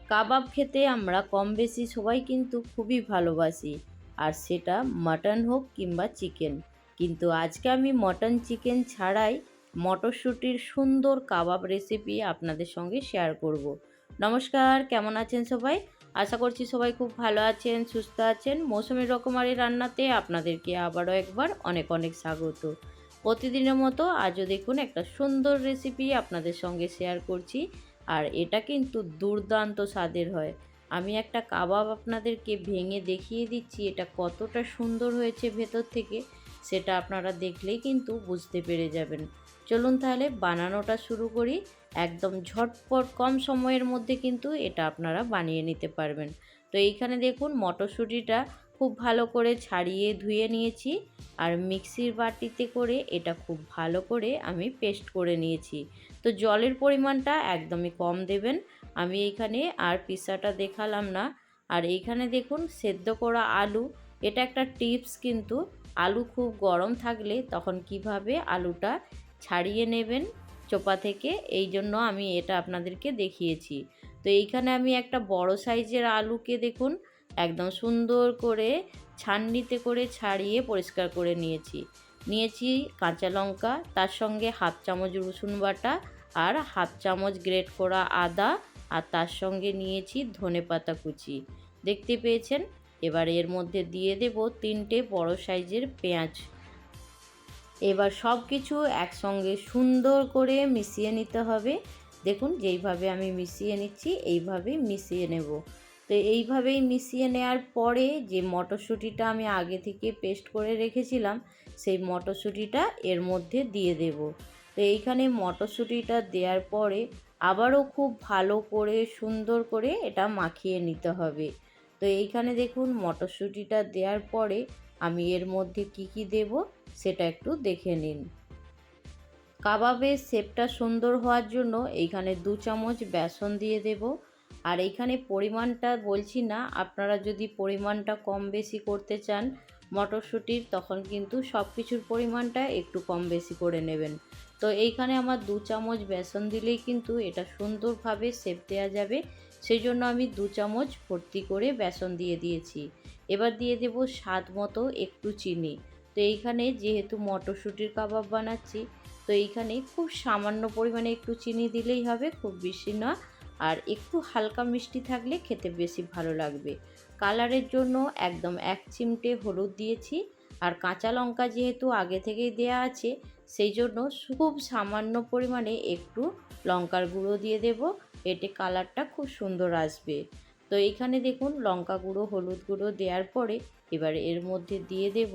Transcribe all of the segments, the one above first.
কাবাব খেতে আমরা কম বেশি সবাই কিন্তু খুবই ভালোবাসি, আর সেটা মাটন হোক কিংবা চিকেন। কিন্তু আজকে আমি মটন চিকেন ছাড়াই মটরশুঁটির সুন্দর কাবাব রেসিপি আপনাদের সঙ্গে শেয়ার করব। নমস্কার, কেমন আছেন সবাই? আশা করছি সবাই খুব ভালো আছেন, সুস্থ আছেন। মৌসুমী রকমারি রান্নাতে আপনাদেরকে আবারও একবার অনেক অনেক স্বাগত। প্রতিদিনের মতো আজও দেখুন একটা সুন্দর রেসিপি আপনাদের সঙ্গে শেয়ার করছি, আর এটা কিন্তু দুর্দান্ত স্বাদের হয়। আমি একটা কাবাব আপনাদেরকে ভেঙে দেখিয়ে দিচ্ছি, এটা কতটা সুন্দর হয়েছে ভেতর থেকে সেটা আপনারা দেখলেই কিন্তু বুঝতে পেরে যাবেন। চলুন তাহলে বানানোটা শুরু করি। একদম ঝটপট কম সময়ের মধ্যে কিন্তু এটা আপনারা বানিয়ে নিতে পারবেন। তো এইখানে দেখুন মটরশুঁটিটা খুব ভালো করে ছাড়িয়ে ধুয়ে নিয়েছি, আর মিক্সির বাটিতে করে এটা খুব ভালো করে আমি পেস্ট করে নিয়েছি। তো জলের পরিমাণটা একদমই কম দেবেন। আমি এইখানে আর পিসাটা দেখালাম না। আর এইখানে দেখুন সেদ্ধ করা আলু, এটা একটা টিপস কিন্তু। আলু খুব গরম থাকলে তখন কিভাবে আলুটা ছাড়িয়ে নেবেন চোপা থেকে, এই জন্য আমি এটা আপনাদেরকে দেখিয়েছি। তো এইখানে আমি একটা বড় সাইজের আলুকে দেখুন একদম সুন্দর করে ছাঁকনিতে করে ছাড়িয়ে পরিষ্কার করে নিয়েছি কাঁচা লঙ্কা, তার সঙ্গে হাফ চামচ রসুন বাটা, আর হাফ চামচ গ্রেট করা আদা, আর তার সঙ্গে নিয়েছি ধনেপাতা কুচি। দেখতে পেয়েছেন? এবার এর মধ্যে দিয়ে দেব 3টে বড় সাইজের পেঁয়াজ। এবার সব কিছু একসঙ্গে সুন্দর করে মিশিয়ে নিতে হবে। দেখুন যেইভাবে আমি মিশিয়ে নিচ্ছি এইভাবেই মিশিয়ে নেব। তো এইভাবেই মিশিয়ে নেওয়ার পরে যে মটরশুঁটিটা আমি আগে থেকে পেস্ট করে রেখেছিলাম সেই মটরশুঁটিটা এর মধ্যে দিয়ে দেব। তো এইখানে মটরশুঁটিটা দেওয়ার পরে আবারও খুব ভালো করে সুন্দর করে এটা মাখিয়ে নিতে হবে। তো এইখানে দেখুন মটরশুঁটিটা দেওয়ার পরে আমি এর মধ্যে কি দেব সেটা একটু দেখে নিন। কাবাবের শেপটা সুন্দর হওয়ার জন্য এইখানে 2 চামচ বেসন দিয়ে দেব। আর এইখানে পরিমাণটা বলছি না, আপনারা যদি পরিমাণটা কম বেশি করতে চান মটরশুঁটির, তখন কিন্তু সব কিছুর পরিমাণটা একটু কম বেশি করে নেবেন। তো এইখানে আমার 2 চামচ বেসন দিলেই কিন্তু এটা সুন্দরভাবে শেপ দেওয়া যাবে, সেই জন্য আমি 2 চামচ ভর্তি করে বেসন দিয়ে দিয়েছি। এবার দিয়ে দেব স্বাদ মতো একটু চিনি। তো এইখানে যেহেতু মটরশুঁটির কাবাব বানাচ্ছি, তো এইখানে খুব সামান্য পরিমাণে একটু চিনি দিলেই হবে, খুব বেশি না। আর একটু হালকা মিষ্টি থাকলে খেতে বেশি ভালো লাগবে। কালারের জন্য একদম 1 চিমটে হলুদ দিয়েছি। আর কাঁচা লঙ্কা যেহেতু আগে থেকেই দেয়া আছে, সেই জন্য খুব সামান্য পরিমাণে একটু লঙ্কার গুঁড়ো দিয়ে দেব, এতে কালারটা খুব সুন্দর আসবে। তো এইখানে দেখুন লঙ্কা গুঁড়ো হলুদ গুঁড়ো দেওয়ার পরে এবার এর মধ্যে দিয়ে দেব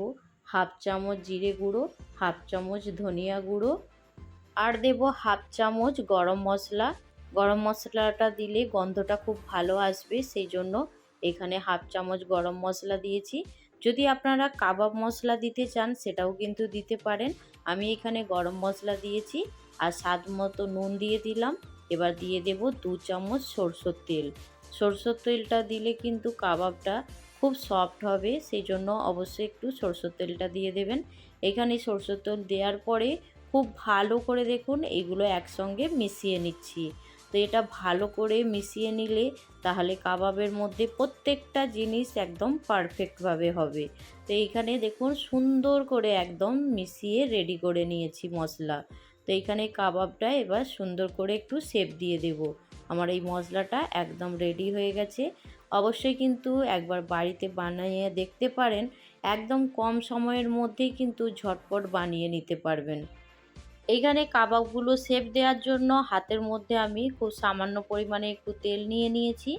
হাফ চামচ জিরে গুঁড়ো, হাফ চামচ ধনিয়া গুঁড়ো, আর দেব হাফ চামচ গরম মশলা। গরম মশলাটা দিলে গন্ধটা খুব ভালো আসবে, সেই জন্য এখানে হাফ চামচ গরম মশলা দিয়েছি। যদি আপনারা কাবাব মশলা দিতে চান সেটাও কিন্তু দিতে পারেন। আমি এখানে গরম মশলা দিয়েছি, আর স্বাদ মতো নুন দিয়ে দিলাম। এবার দিয়ে দেব 2 চামচ সরষের তেল। সরষের তেলটা দিলে কিন্তু কাবাবটা খুব সফট হবে, সেই জন্য অবশ্যই একটু সরষের তেলটা দিয়ে দেবেন। এখানে সরষের তেল দেওয়ার পরে খুব ভালো করে দেখুন এগুলো একসঙ্গে মিশিয়ে নিচ্ছি। তো এটা ভালো করে মিশিয়ে নিলে তাহলে কাবাবের মধ্যে প্রত্যেকটা জিনিস একদম পারফেক্টভাবে হবে। তো এইখানে দেখুন সুন্দর করে একদম মিশিয়ে রেডি করে নিয়েছি মশলা। তো এইখানে কাবাবটা এবার সুন্দর করে একটু শেপ দিয়ে দেব। আমার এই মশলাটা একদম রেডি হয়ে গেছে। অবশ্যই কিন্তু একবার বাড়িতে বানিয়ে দেখতে পারেন, একদম কম সময়ের মধ্যেই কিন্তু ঝটপট বানিয়ে নিতে পারবেন। এইখানে কাবাবগুলো শেপ দেওয়ার জন্য হাতের মধ্যে আমি খুব সামান্য পরিমাণে একটু তেল নিয়ে নিয়েছি।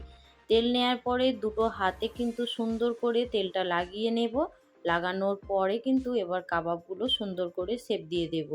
তেল নেওয়ার পরে দুটো হাতে কিন্তু সুন্দর করে তেলটা লাগিয়ে নেব। লাগানোর পরে কিন্তু এবার কাবাবগুলো সুন্দর করে শেপ দিয়ে দেব।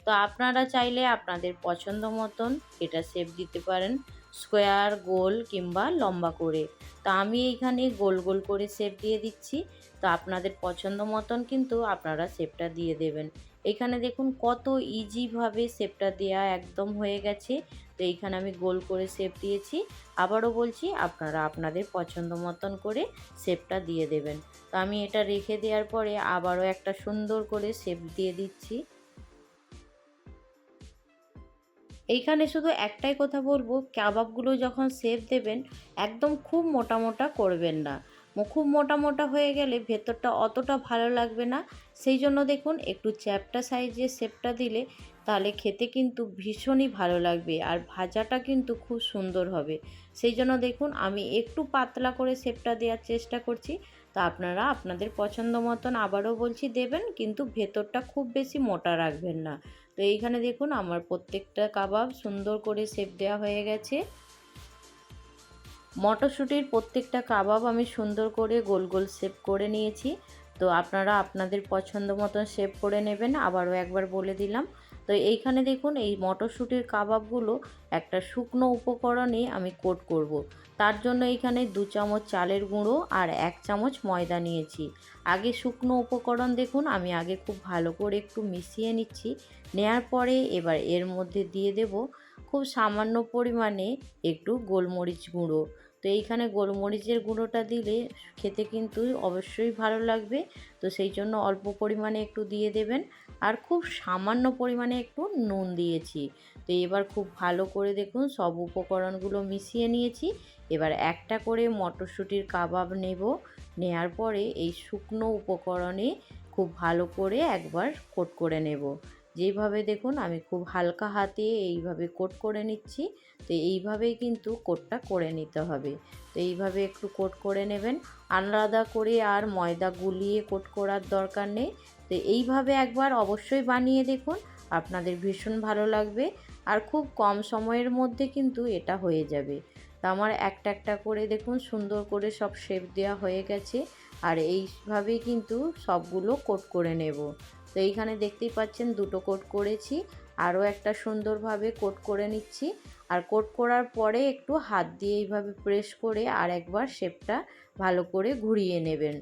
তো আপনারা চাইলে আপনাদের পছন্দ মতন এটা শেপ দিতে পারেন, স্কোয়ার, গোল কিংবা লম্বা করে। তো আমি এইখানে গোল গোল করে শেপ দিয়ে দিচ্ছি। তো আপনাদের পছন্দ মতন কিন্তু আপনারা শেপটা দিয়ে দেবেন। এখানে দেখুন কত ইজিভাবে শেপটা দেয়া একদম হয়ে গেছে। তো এইখানে আমি গোল করে শেপ দিয়েছি। আবারও বলছি আপনারা আপনাদের পছন্দ মতন করে শেপটা দিয়ে দেবেন। তো আমি এটা রেখে দেওয়ার পরে আবারও একটা সুন্দর করে শেপ দিয়ে দিচ্ছি। এইখানে শুধু একটাই কথা বলবো, কাবাবগুলো যখন শেপ দেবেন একদম খুব মোটা মোটা করবেন না। খুব মোটা মোটা হয়ে গেলে ভেতরটা অতটা ভালো লাগবে না। সেই জন্য দেখুন একটু চ্যাপ্টা সাইজের শেপটা দিলে তাহলে খেতে কিন্তু ভীষণই ভালো লাগবে, আর ভাজাটা কিন্তু খুব সুন্দর হবে। সেই জন্য দেখুন আমি একটু পাতলা করে শেপটা দেওয়ার চেষ্টা করছি। তো আপনারা আপনাদের পছন্দ মতন আবারও বলছি দেবেন, কিন্তু ভেতরটা খুব বেশি মোটা রাখবেন না। তো এইখানে দেখুন আমার প্রত্যেকটা কাবাব সুন্দর করে শেপ দেওয়া হয়ে গেছে। মটরশুঁটির প্রত্যেকটা কাবাব আমি সুন্দর করে গোল গোল শেপ করে নিয়েছি। তো আপনারা আপনাদের পছন্দ মতন শেপ করে নেবেন, আবারও একবার বলে দিলাম। তো এইখানে দেখুন এই মটরশুঁটির কাবাবগুলো একটা শুকনো উপকরণে আমি কোট করব। তার জন্য এইখানে 2 চামচ চালের গুঁড়ো আর 1 চামচ ময়দা নিয়েছি। আগে শুকনো উপকরণ দেখুন আমি আগে খুব ভালো করে একটু মিশিয়ে নিচ্ছি। নেয়ার পরে এবার এর মধ্যে দিয়ে দেব খুব সামান্য পরিমাণে একটু গোলমরিচ গুঁড়ো। তো এইখানে গোলমরিচের গুঁড়োটা দিলে খেতে কিন্তু অবশ্যই ভালো লাগবে। তো সেই জন্য অল্প পরিমাণে একটু দিয়ে দেবেন, আর খুব সামান্য পরিমাণে একটু নুন দিয়েছি। তো এবার খুব ভালো করে দেখুন সব উপকরণগুলো মিশিয়ে নিয়েছি। এবার একটা করে মটরশুঁটির কাবাব নেব। নেয়ার পরে এই শুকনো উপকরণে খুব ভালো করে একবার কোট করে নেব। যেইভাবে দেখুন আমি খুব হালকা হাতে এইভাবে কোট করে নিচ্ছি। তো এইভাবেই কিন্তু কোটটা করে নিতে হবে। তো এইভাবে একটু কোট করে নেবেন, আলাদা করে আর ময়দা গুলিয়ে কোট করার দরকার নেই। তো এইভাবে একবার অবশ্যই বানিয়ে দেখুন, আপনাদের ভীষণ ভালো লাগবে, আর খুব কম সময়ের মধ্যে কিন্তু এটা হয়ে যাবে। তো আমার একটা একটা করে দেখুন সুন্দর করে সব শেপ দেওয়া হয়ে গেছে, আর এইভাবেই কিন্তু সবগুলো কোট করে নেব। তো এইখানে দেখতেই পাচ্ছেন দুটো কোট করেছি, আরও একটা সুন্দরভাবে কোট করে নিচ্ছি। আর কোট করার পরে একটু হাত দিয়ে এইভাবে প্রেস করে আর একবার শেপটা ভালো করে ঘুরিয়ে নেবেন।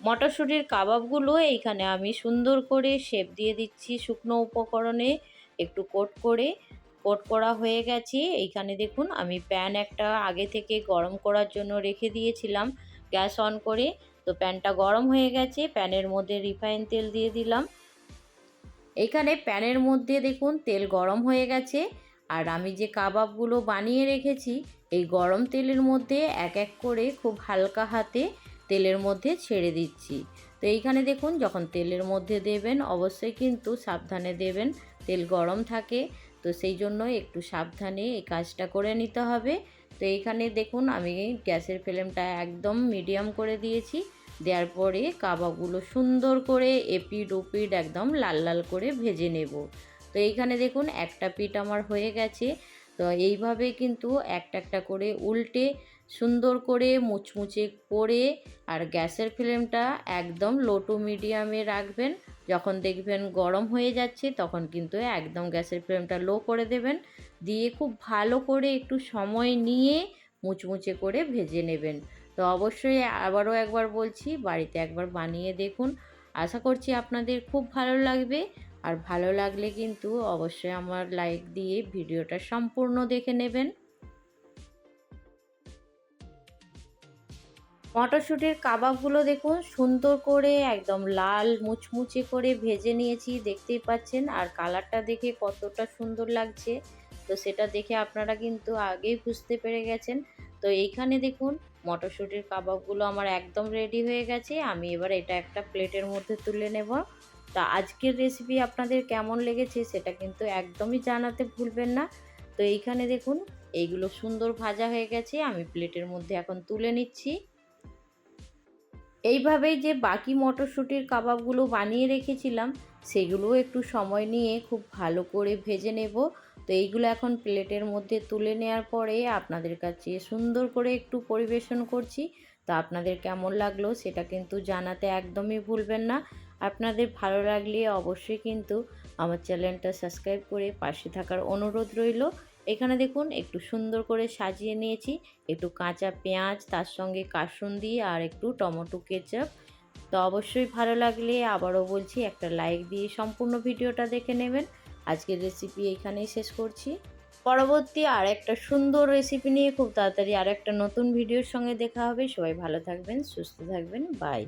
মটরশুঁটির কাবাবগুলো এইখানে আমি সুন্দর করে শেপ দিয়ে দিচ্ছি শুকনো উপকরণে একটু কোট করা হয়ে গেছে। এইখানে দেখুন আমি প্যান একটা আগে থেকে গরম করার জন্য রেখে দিয়েছিলাম গ্যাস অন করে। তো প্যানটা গরম হয়ে গেছে, প্যানের মধ্যে রিফাইন তেল দিয়ে দিলাম। এইখানে প্যানের মধ্যে দেখুন তেল গরম হয়ে গেছে, আর আমি যে কাবাবগুলো বানিয়ে রেখেছি এই গরম তেলের মধ্যে এক এক করে খুব হালকা হাতে তেলের মধ্যে ছেড়ে দিচ্ছি। তো এইখানে দেখুন যখন তেলের মধ্যে দেবেন অবশ্যই কিন্তু সাবধানে দেবেন, তেল গরম থাকে। তো সেই জন্য একটু সাবধানে এই কাজটা করে নিতে হবে। তো এইখানে দেখুন আমি গ্যাসের ফ্লেমটা একদম মিডিয়াম করে দিয়েছি। দেওয়ার পরে কাবাবগুলো সুন্দর করে এপিঠ ওপিঠ একদম লাল লাল করে ভেজে নেব। তো এইখানে দেখুন একটা পিঠ আমার হয়ে গেছে। তো এইভাবে কিন্তু একটা একটা করে উল্টে সুন্দর করে মুচমুচে করে, আর গ্যাসের ফ্লেমটা একদম লো টু মিডিয়ামে রাখবেন। যখন দেখবেন গরম হয়ে যাচ্ছে তখন কিন্তু একদম গ্যাসের ফ্লেমটা লো করে দেবেন, দিয়ে খুব ভালো করে একটু সময় নিয়ে মুচমুচে করে ভেজে নেবেন। তো অবশ্যই আবারও একবার বলছি বাড়িতে একবার বানিয়ে দেখুন, আশা করছি আপনাদের খুব ভালো লাগবে। আর ভালো লাগলে কিন্তু অবশ্যই আমার লাইক দিয়ে ভিডিওটা সম্পূর্ণ দেখে নেবেন। মটরশুঁটির কাবাবগুলো দেখুন সুন্দর করে একদম লাল মুচমুচে করে ভেজে নিয়েছি, দেখতেই পাচ্ছেন, আর কালারটা দেখে কতটা সুন্দর লাগছে তো সেটা দেখে আপনারা কিন্তু আগেই বুঝতে পেরে গেছেন। তো এইখানে দেখুন মটরশুঁটির কাবাবগুলো আমার একদম রেডি হয়ে গেছে। আমি এবার এটা একটা প্লেটের মধ্যে তুলে নেব। তা আজকের রেসিপি আপনাদের কেমন লেগেছে সেটা কিন্তু একদমই জানাতে ভুলবেন না। তো এইখানে দেখুন এইগুলো সুন্দর ভাজা হয়ে গেছে, আমি প্লেটের মধ্যে এখন তুলে নিচ্ছি। এইভাবেই যে বাকি মটরশুঁটির কাবাবগুলো বানিয়ে রেখেছিলাম সেগুলোও একটু সময় নিয়ে খুব ভালো করে ভেজে নেব। তো এইগুলো এখন প্লেটের মধ্যে তুলে নেওয়ার পরে আপনাদের কাছে সুন্দর করে একটু পরিবেশন করছি। তো আপনাদের কেমন লাগলো সেটা কিন্তু জানাতে একদমই ভুলবেন না। আপনাদের ভালো লাগলে অবশ্যই কিন্তু আমার চ্যানেলটা সাবস্ক্রাইব করে পাশে থাকার অনুরোধ রইল। এখানে দেখুন একটু সুন্দর করে সাজিয়ে নিয়েছি, একটু কাঁচা পেঁয়াজ, তার সঙ্গে কাসুন্দি আর একটু টমেটো কেচাপ। তো অবশ্যই ভালো লাগলে আবারও বলছি একটা লাইক দিয়ে সম্পূর্ণ ভিডিওটা দেখে নেবেন। আজকের রেসিপি এইখানেই শেষ করছি। পরবর্তী আর একটা সুন্দর রেসিপি নিয়ে খুব তাড়াতাড়ি আর একটা নতুন ভিডিওর সঙ্গে দেখা হবে। সবাই ভালো থাকবেন, সুস্থ থাকবেন, বাই।